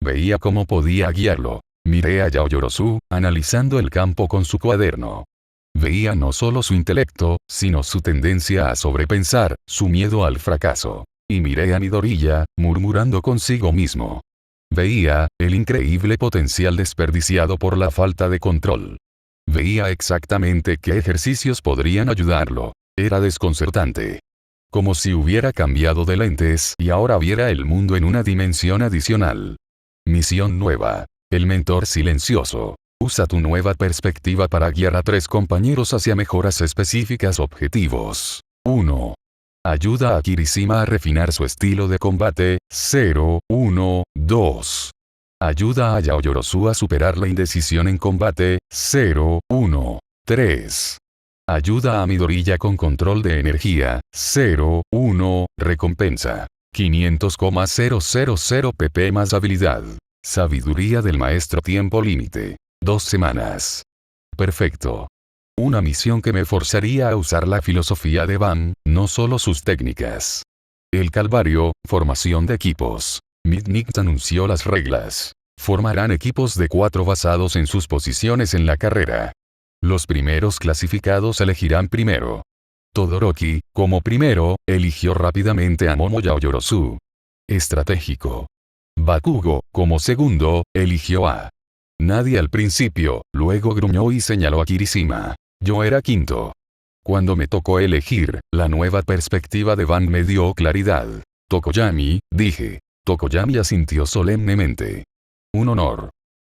Veía cómo podía guiarlo. Miré a Yaoyorozu, analizando el campo con su cuaderno. Veía no solo su intelecto, sino su tendencia a sobrepensar, su miedo al fracaso. Y miré a Midoriya, murmurando consigo mismo. Veía el increíble potencial desperdiciado por la falta de control. Veía exactamente qué ejercicios podrían ayudarlo. Era desconcertante. Como si hubiera cambiado de lentes y ahora viera el mundo en una dimensión adicional. Misión nueva. El mentor silencioso. Usa tu nueva perspectiva para guiar a 3 compañeros hacia mejoras específicas. Objetivos. 1. Ayuda a Kirishima a refinar su estilo de combate. 0, 1, 2. Ayuda a Yaoyorozu a superar la indecisión en combate. 0, 1, 3. Ayuda a Midoriya con control de energía. 0, 1, recompensa. 500,000 pp más habilidad. Sabiduría del maestro. Tiempo límite. 2 semanas. Perfecto. Una misión que me forzaría a usar la filosofía de Van, no solo sus técnicas. El Calvario, formación de equipos. Mitnick anunció las reglas. Formarán equipos de 4 basados en sus posiciones en la carrera. Los primeros clasificados elegirán primero. Todoroki, como primero, eligió rápidamente a Momo Yaoyorozu. Estratégico. Bakugo, como segundo, eligió a nadie al principio, luego gruñó y señaló a Kirishima. Yo era quinto. Cuando me tocó elegir, la nueva perspectiva de Van me dio claridad. Tokoyami, dije. Tokoyami asintió solemnemente. Un honor.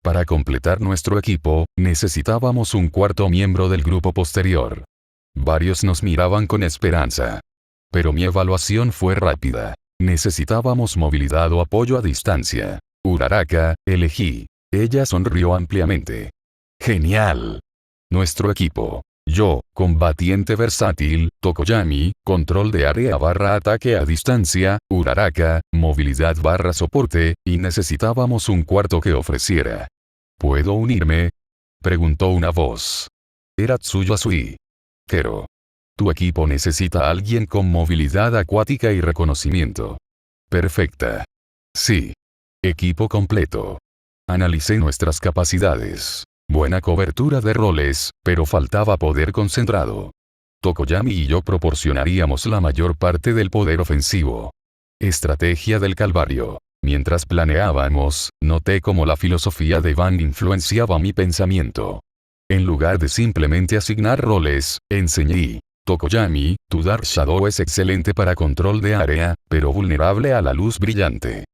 Para completar nuestro equipo, necesitábamos un cuarto miembro del grupo posterior. Varios nos miraban con esperanza. Pero mi evaluación fue rápida. Necesitábamos movilidad o apoyo a distancia. Uraraka, elegí. Ella sonrió ampliamente. Genial. Nuestro equipo. Yo, combatiente versátil, Tokoyami, control de área / ataque a distancia, Uraraka, movilidad / soporte, y necesitábamos un cuarto que ofreciera. ¿Puedo unirme? Preguntó una voz. Era Tsuyu Asui. Kero. Tu equipo necesita a alguien con movilidad acuática y reconocimiento. Perfecta. Sí. Equipo completo. Analicé nuestras capacidades. Buena cobertura de roles, pero faltaba poder concentrado. Tokoyami y yo proporcionaríamos la mayor parte del poder ofensivo. Estrategia del Calvario. Mientras planeábamos, noté cómo la filosofía de Van influenciaba mi pensamiento. En lugar de simplemente asignar roles, enseñé. Tokoyami, tu Dark Shadow es excelente para control de área, pero vulnerable a la luz brillante.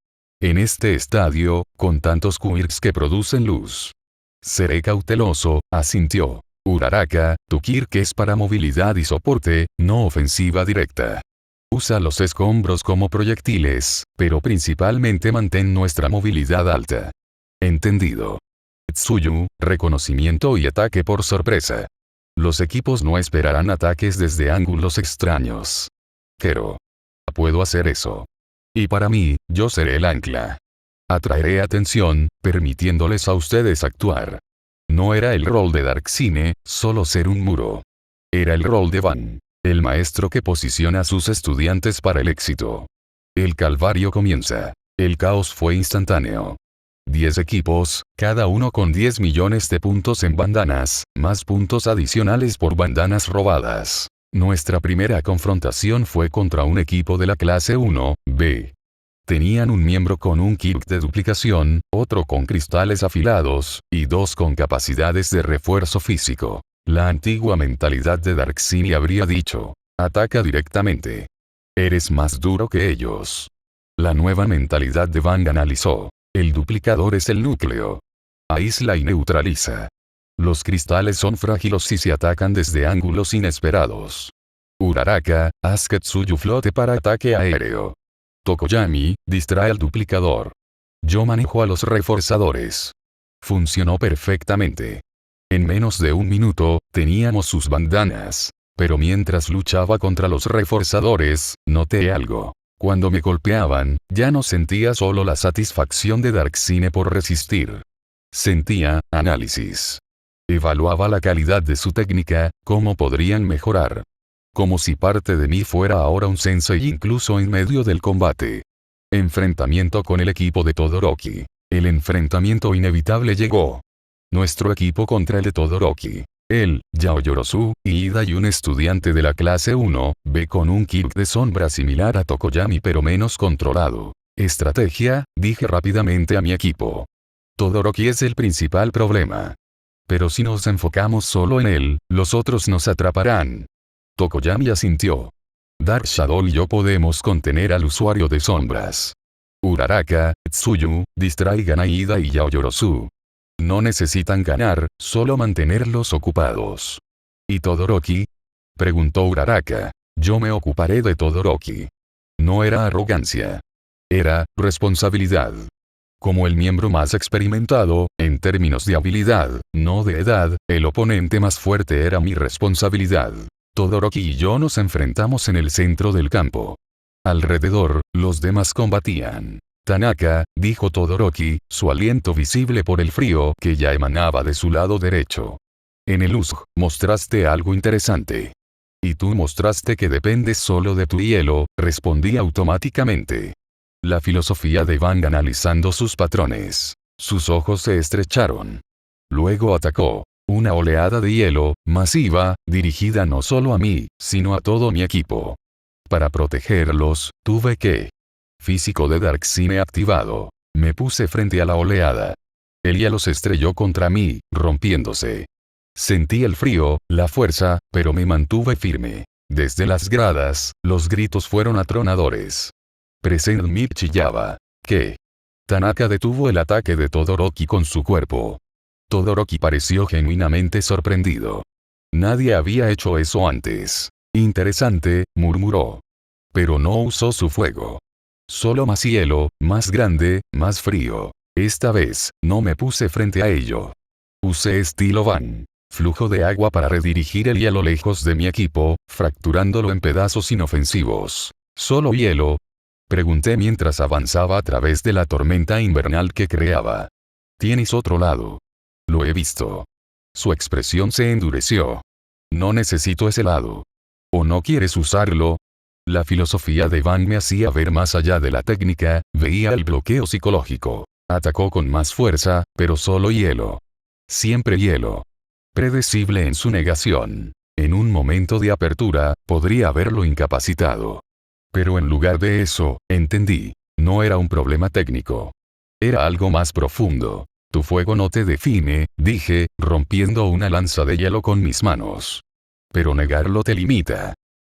En este estadio, con tantos quirks que producen luz. Seré cauteloso, asintió. Uraraka, tu quirk es para movilidad y soporte, no ofensiva directa. Usa los escombros como proyectiles, pero principalmente mantén nuestra movilidad alta. Entendido. Tsuyu, reconocimiento y ataque por sorpresa. Los equipos no esperarán ataques desde ángulos extraños. Kero. Puedo hacer eso. Y para mí, yo seré el ancla. Atraeré atención, permitiéndoles a ustedes actuar. No era el rol de Darkseid, solo ser un muro. Era el rol de Van, el maestro que posiciona a sus estudiantes para el éxito. El calvario comienza. El caos fue instantáneo. 10 equipos, cada uno con 10 millones de puntos en bandanas, más puntos adicionales por bandanas robadas. Nuestra primera confrontación fue contra un equipo de la clase 1B. Tenían un miembro con un kit de duplicación, otro con cristales afilados, y 2 con capacidades de refuerzo físico. La antigua mentalidad de Darkseid habría dicho: ataca directamente. Eres más duro que ellos. La nueva mentalidad de Van analizó: el duplicador es el núcleo. Aísla y neutraliza. Los cristales son frágiles y se atacan desde ángulos inesperados. Uraraka, haz que Tsuyu flote para ataque aéreo. Tokoyami, distrae al duplicador. Yo manejo a los reforzadores. Funcionó perfectamente. En menos de un minuto, teníamos sus bandanas. Pero mientras luchaba contra los reforzadores, noté algo. Cuando me golpeaban, ya no sentía solo la satisfacción de Darkseid por resistir. Sentía análisis. Evaluaba la calidad de su técnica, cómo podrían mejorar. Como si parte de mí fuera ahora un sensei incluso en medio del combate. Enfrentamiento con el equipo de Todoroki. El enfrentamiento inevitable llegó. Nuestro equipo contra el de Todoroki. Él, Yaoyorozu, y Ida y un estudiante de la clase 1B con un kit de sombra similar a Tokoyami pero menos controlado. Estrategia, dije rápidamente a mi equipo. Todoroki es el principal problema. Pero si nos enfocamos solo en él, los otros nos atraparán. Tokoyami asintió. Dark Shadow y yo podemos contener al usuario de sombras. Uraraka, Tsuyu, distraigan a Ida y Yaoyorozu. No necesitan ganar, solo mantenerlos ocupados. ¿Y Todoroki? Preguntó Uraraka. Yo me ocuparé de Todoroki. No era arrogancia. Era responsabilidad. Como el miembro más experimentado, en términos de habilidad, no de edad, el oponente más fuerte era mi responsabilidad. Todoroki y yo nos enfrentamos en el centro del campo. Alrededor, los demás combatían. Tanaka, dijo Todoroki, su aliento visible por el frío que ya emanaba de su lado derecho. En el USG, mostraste algo interesante. Y tú mostraste que dependes solo de tu hielo, respondí automáticamente. La filosofía de Van analizando sus patrones. Sus ojos se estrecharon. Luego atacó. Una oleada de hielo, masiva, dirigida no solo a mí, sino a todo mi equipo. Para protegerlos, tuve que... Físico de Darkseid activado. Me puse frente a la oleada. El hielo se estrelló contra mí, rompiéndose. Sentí el frío, la fuerza, pero me mantuve firme. Desde las gradas, los gritos fueron atronadores. Present Mic chillaba. ¿Qué? Tanaka detuvo el ataque de Todoroki con su cuerpo. Todoroki pareció genuinamente sorprendido. Nadie había hecho eso antes. Interesante, murmuró. Pero no usó su fuego. Solo más hielo, más grande, más frío. Esta vez, no me puse frente a ello. Usé estilo Van. Flujo de agua para redirigir el hielo lejos de mi equipo, fracturándolo en pedazos inofensivos. ¿Solo hielo? Pregunté mientras avanzaba a través de la tormenta invernal que creaba. ¿Tienes otro lado? Lo he visto. Su expresión se endureció. No necesito ese lado. ¿O no quieres usarlo? La filosofía de Van me hacía ver más allá de la técnica, veía el bloqueo psicológico. Atacó con más fuerza, pero solo hielo. Siempre hielo. Predecible en su negación. En un momento de apertura, podría haberlo incapacitado. Pero en lugar de eso, entendí. No era un problema técnico. Era algo más profundo. Tu fuego no te define, dije, rompiendo una lanza de hielo con mis manos. Pero negarlo te limita.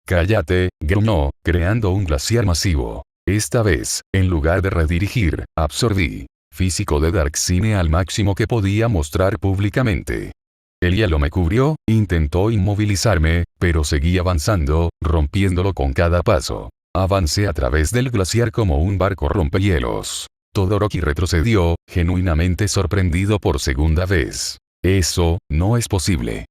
Cállate, gruñó, creando un glaciar masivo. Esta vez, en lugar de redirigir, absorbí. Físico de Darkseid al máximo que podía mostrar públicamente. El hielo me cubrió, intentó inmovilizarme, pero seguí avanzando, rompiéndolo con cada paso. Avancé a través del glaciar como un barco rompehielos. Todoroki retrocedió, genuinamente sorprendido por segunda vez. Eso, no es posible.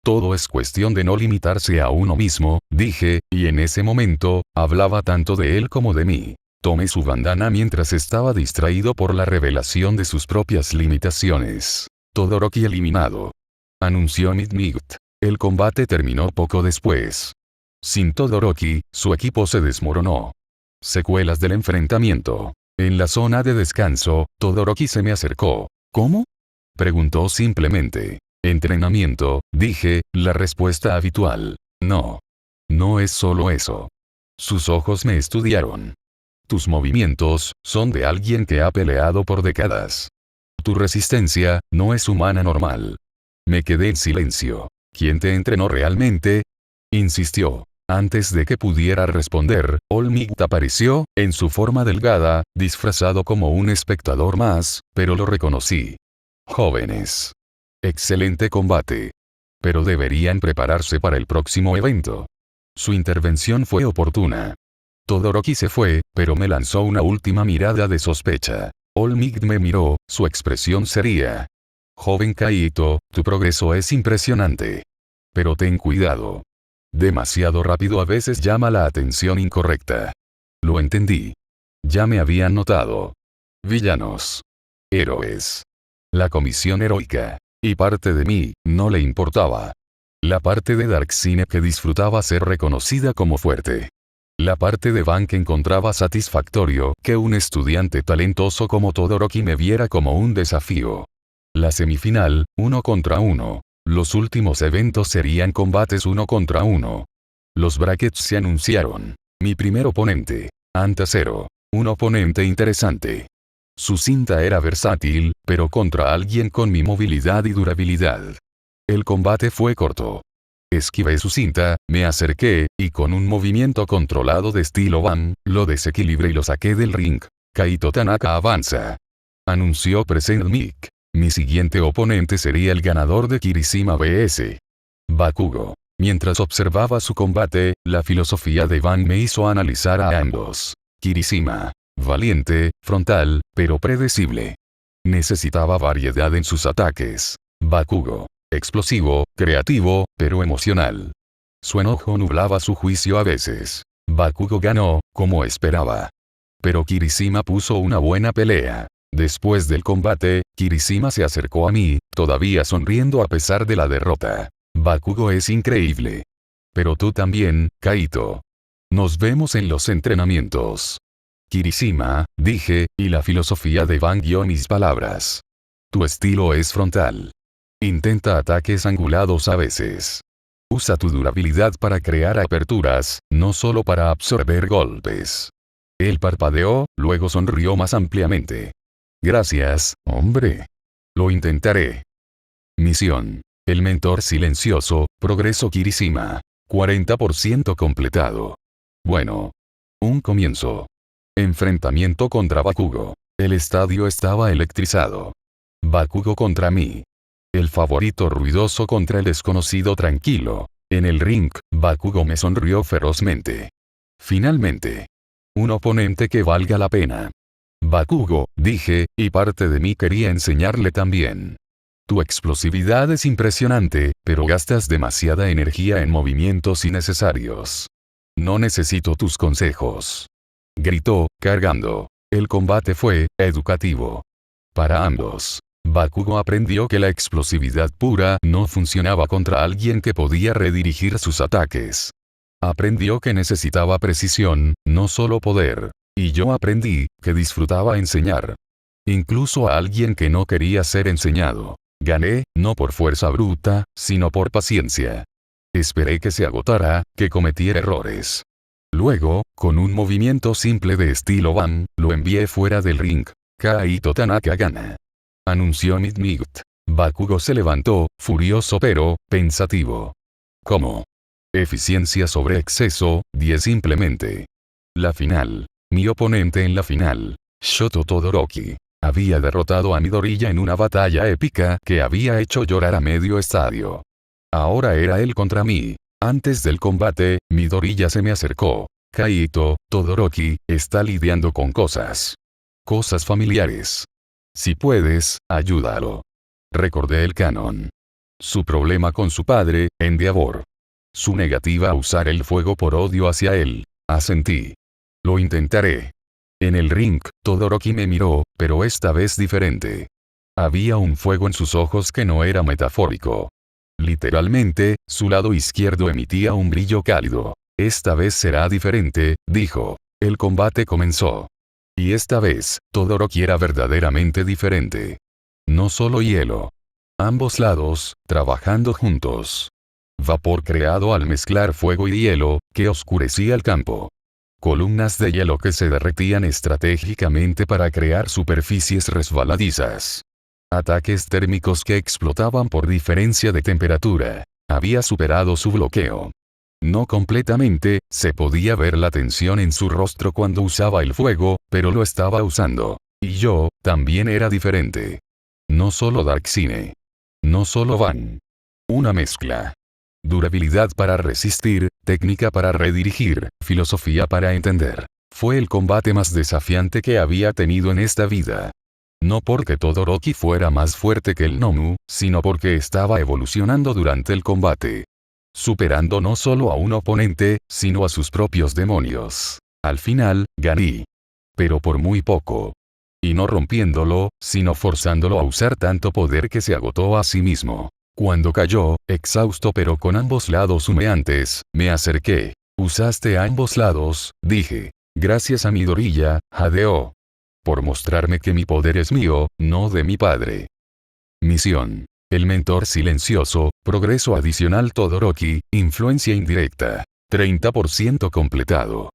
Todo es cuestión de no limitarse a uno mismo, dije, y en ese momento, hablaba tanto de él como de mí. Tomé su bandana mientras estaba distraído por la revelación de sus propias limitaciones. Todoroki eliminado. Anunció Midnight. El combate terminó poco después. Sin Todoroki, su equipo se desmoronó. Secuelas del enfrentamiento. En la zona de descanso, Todoroki se me acercó. ¿Cómo? Preguntó simplemente. Entrenamiento, dije, la respuesta habitual. No. No es solo eso. Sus ojos me estudiaron. Tus movimientos, son de alguien que ha peleado por décadas. Tu resistencia, no es humana normal. Me quedé en silencio. ¿Quién te entrenó realmente? Insistió. Antes de que pudiera responder, All Might apareció, en su forma delgada, disfrazado como un espectador más, pero lo reconocí. Jóvenes. Excelente combate. Pero deberían prepararse para el próximo evento. Su intervención fue oportuna. Todoroki se fue, pero me lanzó una última mirada de sospecha. All Might me miró, su expresión sería. Joven Kaito, tu progreso es impresionante. Pero ten cuidado. Demasiado rápido a veces llama la atención incorrecta. Lo entendí. Ya me habían notado. Villanos. Héroes. La comisión heroica. Y parte de mí, no le importaba. La parte de Darkseid que disfrutaba ser reconocida como fuerte. La parte de Van que encontraba satisfactorio que un estudiante talentoso como Todoroki me viera como un desafío. La semifinal, 1 contra 1. Los últimos eventos serían combates 1 contra 1. Los brackets se anunciaron. Mi primer oponente. Anta Zero. Un oponente interesante. Su cinta era versátil, pero contra alguien con mi movilidad y durabilidad. El combate fue corto. Esquivé su cinta, me acerqué, y con un movimiento controlado de estilo Van, lo desequilibré y lo saqué del ring. Kaito Tanaka avanza. Anunció Present Mic. Mi siguiente oponente sería el ganador de Kirishima vs. Bakugo. Mientras observaba su combate, la filosofía de Van me hizo analizar a ambos. Kirishima. Valiente, frontal, pero predecible. Necesitaba variedad en sus ataques. Bakugo. Explosivo, creativo, pero emocional. Su enojo nublaba su juicio a veces. Bakugo ganó, como esperaba. Pero Kirishima puso una buena pelea. Después del combate, Kirishima se acercó a mí, todavía sonriendo a pesar de la derrota. Bakugo es increíble. Pero tú también, Kaito. Nos vemos en los entrenamientos. Kirishima, dije, y la filosofía de Van guió mis palabras. Tu estilo es frontal. Intenta ataques angulados a veces. Usa tu durabilidad para crear aperturas, no solo para absorber golpes. Él parpadeó, luego sonrió más ampliamente. Gracias, hombre. Lo intentaré. Misión. El mentor silencioso, progreso Kirishima. 40% completado. Bueno. Un comienzo. Enfrentamiento contra Bakugo. El estadio estaba electrizado. Bakugo contra mí. El favorito ruidoso contra el desconocido tranquilo. En el ring, Bakugo me sonrió ferozmente. Finalmente. Un oponente que valga la pena. Bakugo, dije, y parte de mí quería enseñarle también. Tu explosividad es impresionante, pero gastas demasiada energía en movimientos innecesarios. No necesito tus consejos. Gritó, cargando. El combate fue educativo. Para ambos. Bakugo aprendió que la explosividad pura no funcionaba contra alguien que podía redirigir sus ataques. Aprendió que necesitaba precisión, no solo poder. Y yo aprendí que disfrutaba enseñar. Incluso a alguien que no quería ser enseñado. Gané, no por fuerza bruta, sino por paciencia. Esperé que se agotara, que cometiera errores. Luego, con un movimiento simple de estilo Van, lo envié fuera del ring. Kaito Tanaka gana. Anunció Midnight. Bakugo se levantó, furioso pero, pensativo. ¿Cómo? Eficiencia sobre exceso, 10 simplemente. La final. Mi oponente en la final, Shoto Todoroki, había derrotado a Midoriya en una batalla épica que había hecho llorar a medio estadio. Ahora era él contra mí. Antes del combate, Midoriya se me acercó. Kaito, Todoroki, está lidiando con cosas. Cosas familiares. Si puedes, ayúdalo. Recordé el canon. Su problema con su padre, Endeavor. Su negativa a usar el fuego por odio hacia él. Asentí. Lo intentaré. En el ring, Todoroki me miró, pero esta vez diferente. Había un fuego en sus ojos que no era metafórico. Literalmente, su lado izquierdo emitía un brillo cálido. Esta vez será diferente, dijo. El combate comenzó. Y esta vez, Todoroki era verdaderamente diferente. No solo hielo. Ambos lados, trabajando juntos. Vapor creado al mezclar fuego y hielo, que oscurecía el campo. Columnas de hielo que se derretían estratégicamente para crear superficies resbaladizas. Ataques térmicos que explotaban por diferencia de temperatura. Había superado su bloqueo. No completamente, se podía ver la tensión en su rostro cuando usaba el fuego, pero lo estaba usando. Y yo, también era diferente. No solo Darksine. No solo Van. Una mezcla. Durabilidad para resistir, técnica para redirigir, filosofía para entender. Fue el combate más desafiante que había tenido en esta vida. No porque Todoroki fuera más fuerte que el Nomu, sino porque estaba evolucionando durante el combate. Superando no solo a un oponente, sino a sus propios demonios. Al final, gané. Pero por muy poco. Y no rompiéndolo, sino forzándolo a usar tanto poder que se agotó a sí mismo. Cuando cayó, exhausto pero con ambos lados humeantes, me acerqué. Usaste ambos lados, dije. Gracias a Midoriya, jadeó. Por mostrarme que mi poder es mío, no de mi padre. Misión. El mentor silencioso, progreso adicional Todoroki, influencia indirecta. 30% completado.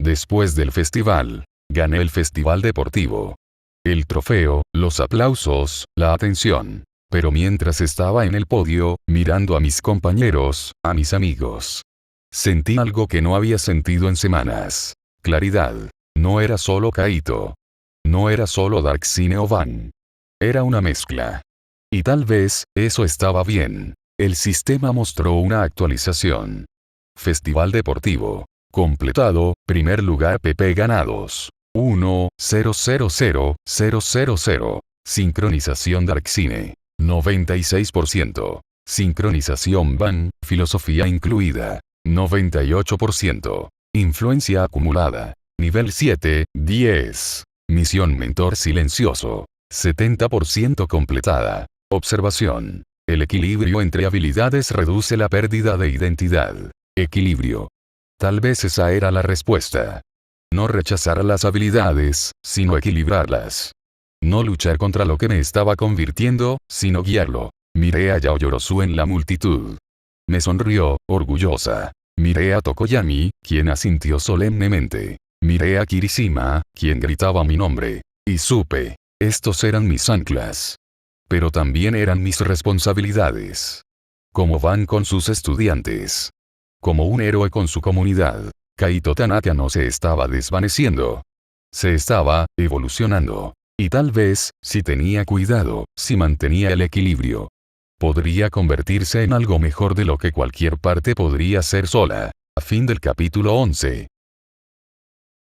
Después del festival. Gané el festival deportivo. El trofeo, los aplausos, la atención. Pero mientras estaba en el podio, mirando a mis compañeros, a mis amigos. Sentí algo que no había sentido en semanas. Claridad. No era solo Kaito. No era solo Darksine o Van. Era una mezcla. Y tal vez, eso estaba bien. El sistema mostró una actualización. Festival deportivo. Completado, primer lugar PP ganados. 1-0-0-0-0-0-0. Sincronización Darksine. 96%. Sincronización Van, filosofía incluida. 98%. Influencia acumulada. Nivel 7, 10. Misión mentor silencioso. 70% completada. Observación. El equilibrio entre habilidades reduce la pérdida de identidad. Equilibrio. Tal vez esa era la respuesta. No rechazar las habilidades, sino equilibrarlas. No luchar contra lo que me estaba convirtiendo, sino guiarlo. Miré a Yaoyorozu en la multitud. Me sonrió, orgullosa. Miré a Tokoyami, quien asintió solemnemente. Miré a Kirishima, quien gritaba mi nombre. Y supe. Estos eran mis anclas. Pero también eran mis responsabilidades. Como van con sus estudiantes. Como un héroe con su comunidad. Kaito Tanaka no se estaba desvaneciendo. Se estaba evolucionando. Y tal vez, si tenía cuidado, si mantenía el equilibrio, podría convertirse en algo mejor de lo que cualquier parte podría ser sola. A fin del capítulo 11.